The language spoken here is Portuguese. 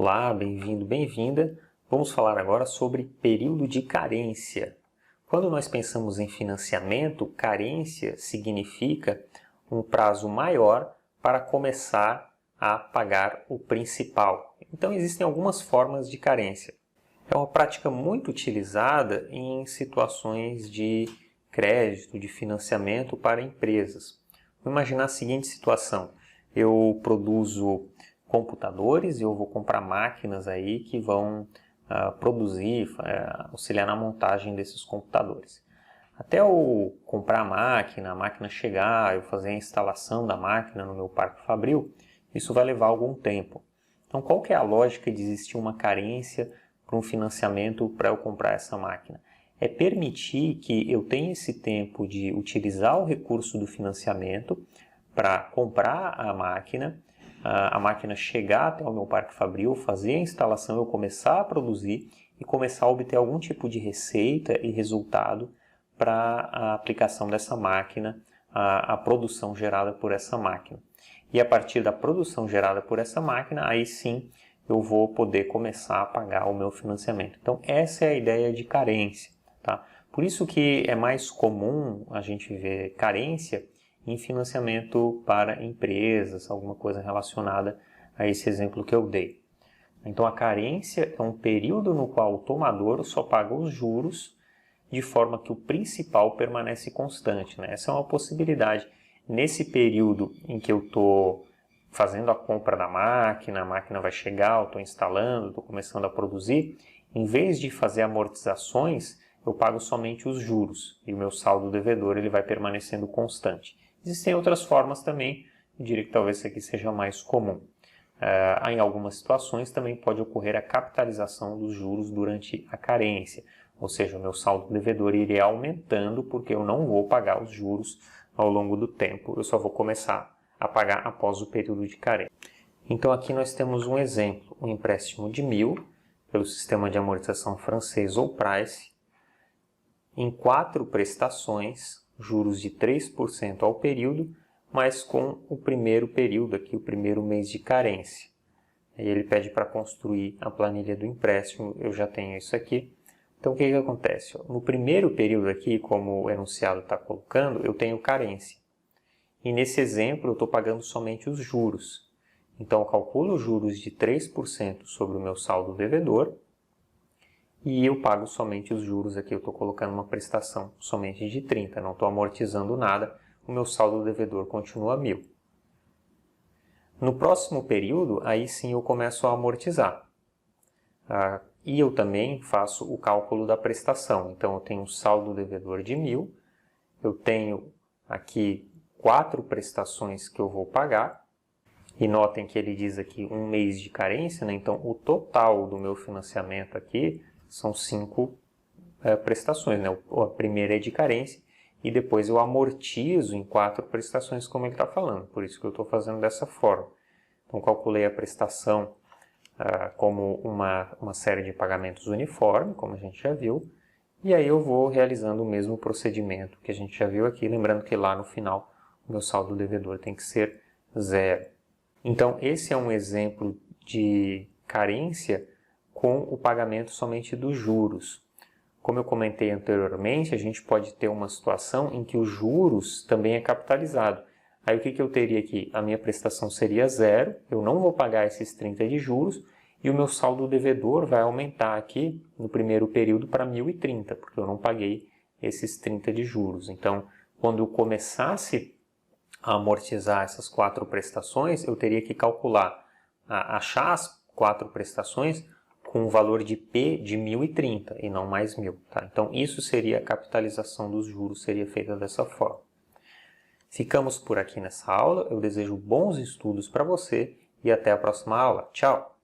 Olá, bem-vindo, bem-vinda. Vamos falar agora sobre período de carência. Quando nós pensamos em financiamento, carência significa um prazo maior para começar a pagar o principal. Então existem algumas formas de carência. É uma prática muito utilizada em situações de crédito, de financiamento para empresas. Vou imaginar a seguinte situação: eu produzo computadores e eu vou comprar máquinas aí que vão produzir, auxiliar na montagem desses computadores. Até eu comprar a máquina chegar, eu fazer a instalação da máquina no meu parque fabril, isso vai levar algum tempo. Então, qual que é a lógica de existir uma carência para um financiamento para eu comprar essa máquina? É permitir que eu tenha esse tempo de utilizar o recurso do financiamento para comprar a máquina chegar até o meu parque fabril, fazer a instalação, eu começar a produzir e começar a obter algum tipo de receita e resultado para a aplicação dessa máquina, a produção gerada por essa máquina. E a partir da produção gerada por essa máquina, aí sim eu vou poder começar a pagar o meu financiamento. Então essa é a ideia de carência, tá? Por isso que é mais comum a gente ver carência em financiamento para empresas, alguma coisa relacionada a esse exemplo que eu dei. Então a carência é um período no qual o tomador só paga os juros de forma que o principal permanece constante, né? Essa é uma possibilidade. Nesse período em que eu estou fazendo a compra da máquina, a máquina vai chegar, eu estou instalando, estou começando a produzir, em vez de fazer amortizações, eu pago somente os juros e o meu saldo devedor ele vai permanecendo constante. Existem outras formas também, eu diria que talvez isso aqui seja mais comum. Em algumas situações também pode ocorrer a capitalização dos juros durante a carência, ou seja, o meu saldo devedor iria aumentando porque eu não vou pagar os juros ao longo do tempo, eu só vou começar a pagar após o período de carência. Então aqui nós temos um exemplo, um empréstimo de 1.000 pelo sistema de amortização francês ou Price, em 4 prestações, juros de 3% ao período, mas com o primeiro período aqui, o primeiro mês de carência. Aí ele pede para construir a planilha do empréstimo, eu já tenho isso aqui. Então o que acontece? No primeiro período aqui, como o enunciado está colocando, eu tenho carência. E nesse exemplo eu estou pagando somente os juros. Então eu calculo os juros de 3% sobre o meu saldo devedor, e eu pago somente os juros aqui, eu estou colocando uma prestação somente de 30, não estou amortizando nada, o meu saldo devedor continua 1.000. No próximo período, aí sim eu começo a amortizar. E eu também faço o cálculo da prestação, então eu tenho um saldo devedor de 1.000, eu tenho aqui 4 prestações que eu vou pagar, e notem que ele diz aqui um mês de carência, né? Então o total do meu financiamento aqui são 5 prestações, né? A primeira é de carência e depois eu amortizo em 4 prestações, como ele está falando. Por isso que eu estou fazendo dessa forma. Então calculei a prestação como uma série de pagamentos uniforme, como a gente já viu. E aí eu vou realizando o mesmo procedimento que a gente já viu aqui. Lembrando que lá no final o meu saldo devedor tem que ser 0. Então esse é um exemplo de carência com o pagamento somente dos juros. Como eu comentei anteriormente, a gente pode ter uma situação em que os juros também é capitalizado. Aí o que eu teria aqui? A minha prestação seria 0, eu não vou pagar esses 30 de juros e o meu saldo devedor vai aumentar aqui no primeiro período para 1.030, porque eu não paguei esses 30 de juros. Então, quando eu começasse a amortizar essas 4 prestações, eu teria que calcular, achar as 4 prestações com um valor de P de 1.030 e não mais 1.000. Tá? Então isso seria a capitalização dos juros, seria feita dessa forma. Ficamos por aqui nessa aula, eu desejo bons estudos para você e até a próxima aula. Tchau!